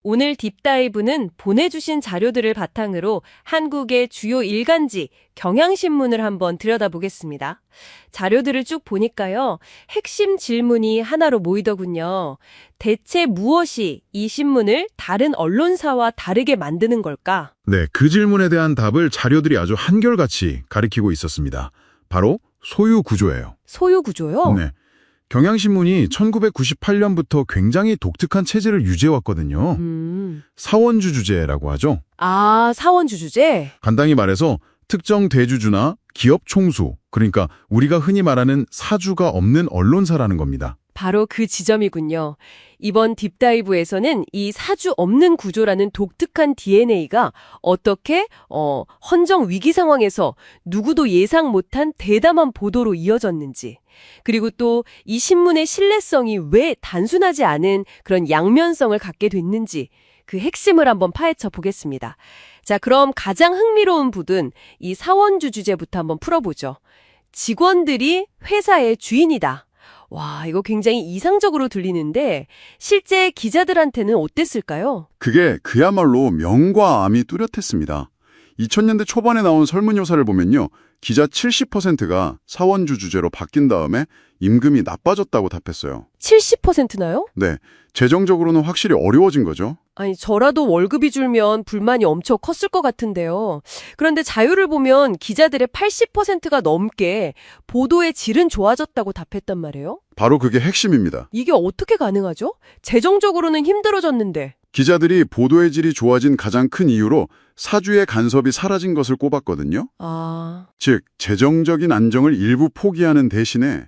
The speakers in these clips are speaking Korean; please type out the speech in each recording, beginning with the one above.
오늘 딥다이브는 보내주신 자료들을 바탕으로 한국의 주요 일간지, 경향신문을 한번 들여다보겠습니다. 자료들을 쭉 보니까요, 핵심 질문이 하나로 모이더군요. 대체 무엇이 이 신문을 다른 언론사와 다르게 만드는 걸까? 네, 그 질문에 대한 답을 자료들이 아주 한결같이 가리키고 있었습니다. 바로 소유 구조예요. 소유 구조요? 네. 경향신문이 1998년부터 굉장히 독특한 체제를 유지해왔거든요. 사원주주제라고 하죠. 아, 사원주 주제? 간단히 말해서 특정 대주주나 기업 총수, 그러니까 우리가 흔히 말하는 사주가 없는 언론사라는 겁니다. 바로 그 지점이군요. 이번 딥다이브에서는 이 사주 없는 구조라는 독특한 DNA가 어떻게 헌정 위기 상황에서 누구도 예상 못한 대담한 보도로 이어졌는지, 그리고 또 이 신문의 신뢰성이 왜 단순하지 않은 그런 양면성을 갖게 됐는지 그 핵심을 한번 파헤쳐 보겠습니다. 자, 그럼 가장 흥미로운 부분, 이 사원주 주제부터 한번 풀어보죠. 직원들이 회사의 주인이다. 와, 이거 굉장히 이상적으로 들리는데 실제 기자들한테는 어땠을까요? 그게 그야말로 명과 암이 뚜렷했습니다. 2000년대 초반에 나온 설문조사를 보면요. 기자 70%가 사원주 주제로 바뀐 다음에 임금이 나빠졌다고 답했어요. 70%나요? 네, 재정적으로는 확실히 어려워진 거죠. 아니, 저라도 월급이 줄면 불만이 엄청 컸을 것 같은데요. 그런데 자료를 보면 기자들의 80%가 넘게 보도의 질은 좋아졌다고 답했단 말이에요. 바로 그게 핵심입니다. 이게 어떻게 가능하죠? 재정적으로는 힘들어졌는데. 기자들이 보도의 질이 좋아진 가장 큰 이유로 사주의 간섭이 사라진 것을 꼽았거든요. 아, 즉, 재정적인 안정을 일부 포기하는 대신에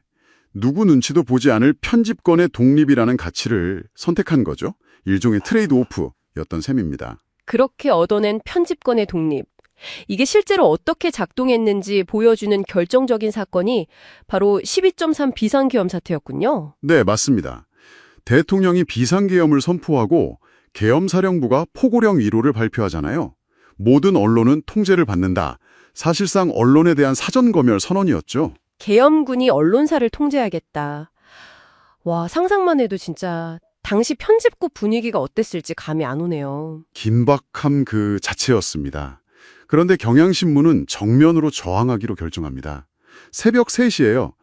누구 눈치도 보지 않을 편집권의 독립이라는 가치를 선택한 거죠. 일종의 트레이드 오프였던 셈입니다. 그렇게 얻어낸 편집권의 독립. 이게 실제로 어떻게 작동했는지 보여주는 결정적인 사건이 바로 12.3 비상계엄 사태였군요. 네, 맞습니다. 대통령이 비상계엄을 선포하고 계엄사령부가 포고령 위로를 발표하잖아요. 모든 언론은 통제를 받는다. 사실상 언론에 대한 사전검열 선언이었죠. 계엄군이 언론사를 통제하겠다. 와, 상상만 해도 진짜 당시 편집국 분위기가 어땠을지 감이 안 오네요. 긴박함 그 자체였습니다. 그런데 경향신문은 정면으로 저항하기로 결정합니다. 새벽 3시에요.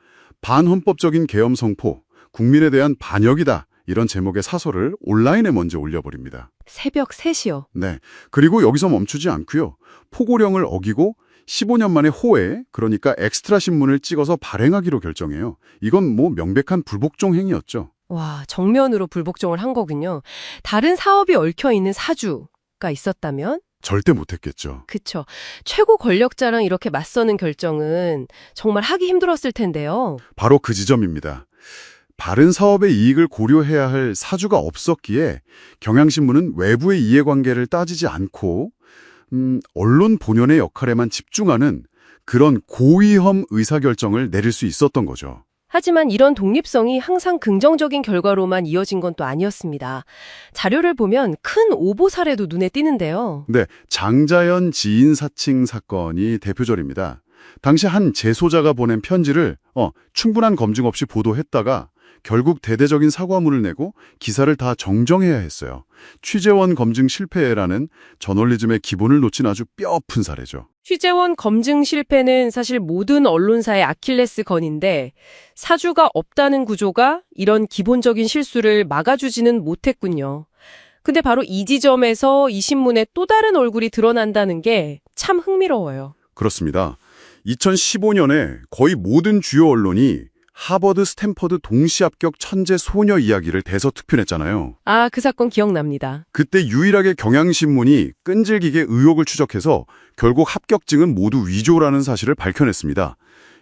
반헌법적인 계엄 선포, 국민에 대한 반역이다. 이런 제목의 사설을 온라인에 먼저 올려버립니다. 새벽 3시요. 네. 그리고 여기서 멈추지 않고요. 포고령을 어기고 15년 만에 호에, 그러니까 엑스트라 신문을 찍어서 발행하기로 결정해요. 이건 뭐 명백한 불복종 행위였죠. 와, 정면으로 불복종을 한 거군요. 다른 사업이 얽혀있는 사주가 있었다면? 절대 못했겠죠. 그쵸. 최고 권력자랑 이렇게 맞서는 결정은 정말 하기 힘들었을 텐데요. 바로 그 지점입니다. 바른 사업의 이익을 고려해야 할 사주가 없었기에 경향신문은 외부의 이해관계를 따지지 않고 언론 본연의 역할에만 집중하는 그런 고위험 의사결정을 내릴 수 있었던 거죠. 하지만 이런 독립성이 항상 긍정적인 결과로만 이어진 건 또 아니었습니다. 자료를 보면 큰 오보 사례도 눈에 띄는데요. 네, 장자연 지인 사칭 사건이 대표적입니다. 당시 한 재소자가 보낸 편지를 충분한 검증 없이 보도했다가 결국 대대적인 사과문을 내고 기사를 다 정정해야 했어요. 취재원 검증 실패라는 저널리즘의 기본을 놓친 아주 뼈아픈 사례죠. 취재원 검증 실패는 사실 모든 언론사의 아킬레스건인데 사주가 없다는 구조가 이런 기본적인 실수를 막아주지는 못했군요. 근데 바로 이 지점에서 이 신문의 또 다른 얼굴이 드러난다는 게 참 흥미로워요. 그렇습니다. 2015년에 거의 모든 주요 언론이 하버드, 스탠퍼드 동시 합격 천재 소녀 이야기를 대서특필했잖아요. 아, 그 사건 기억납니다. 그때 유일하게 경향신문이 끈질기게 의혹을 추적해서 결국 합격증은 모두 위조라는 사실을 밝혀냈습니다.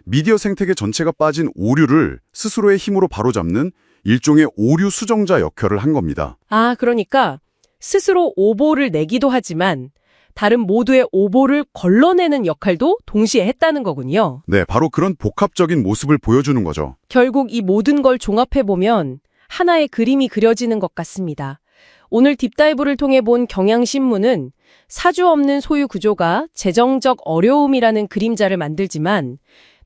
미디어 생태계 전체가 빠진 오류를 스스로의 힘으로 바로잡는 일종의 오류 수정자 역할을 한 겁니다. 아, 그러니까 스스로 오보를 내기도 하지만 다른 모두의 오보를 걸러내는 역할도 동시에 했다는 거군요. 네, 바로 그런 복합적인 모습을 보여주는 거죠. 결국 이 모든 걸 종합해보면 하나의 그림이 그려지는 것 같습니다. 오늘 딥다이브를 통해 본 경향신문은 사주 없는 소유 구조가 재정적 어려움이라는 그림자를 만들지만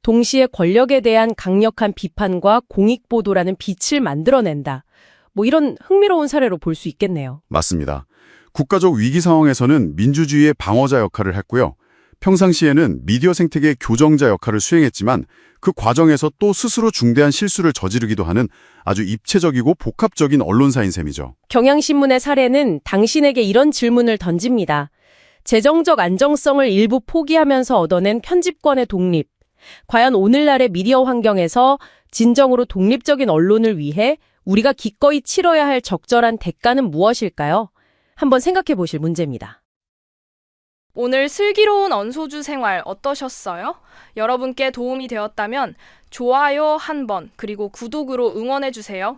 동시에 권력에 대한 강력한 비판과 공익보도라는 빛을 만들어낸다. 뭐 이런 흥미로운 사례로 볼 수 있겠네요. 맞습니다. 국가적 위기 상황에서는 민주주의의 방어자 역할을 했고요. 평상시에는 미디어 생태계의 교정자 역할을 수행했지만 그 과정에서 또 스스로 중대한 실수를 저지르기도 하는 아주 입체적이고 복합적인 언론사인 셈이죠. 경향신문의 사례는 당신에게 이런 질문을 던집니다. 재정적 안정성을 일부 포기하면서 얻어낸 편집권의 독립. 과연 오늘날의 미디어 환경에서 진정으로 독립적인 언론을 위해 우리가 기꺼이 치러야 할 적절한 대가는 무엇일까요? 한번 생각해 보실 문제입니다. 오늘 슬기로운 언소주 생활 어떠셨어요? 여러분께 도움이 되었다면 좋아요 한 번, 그리고 구독으로 응원해 주세요.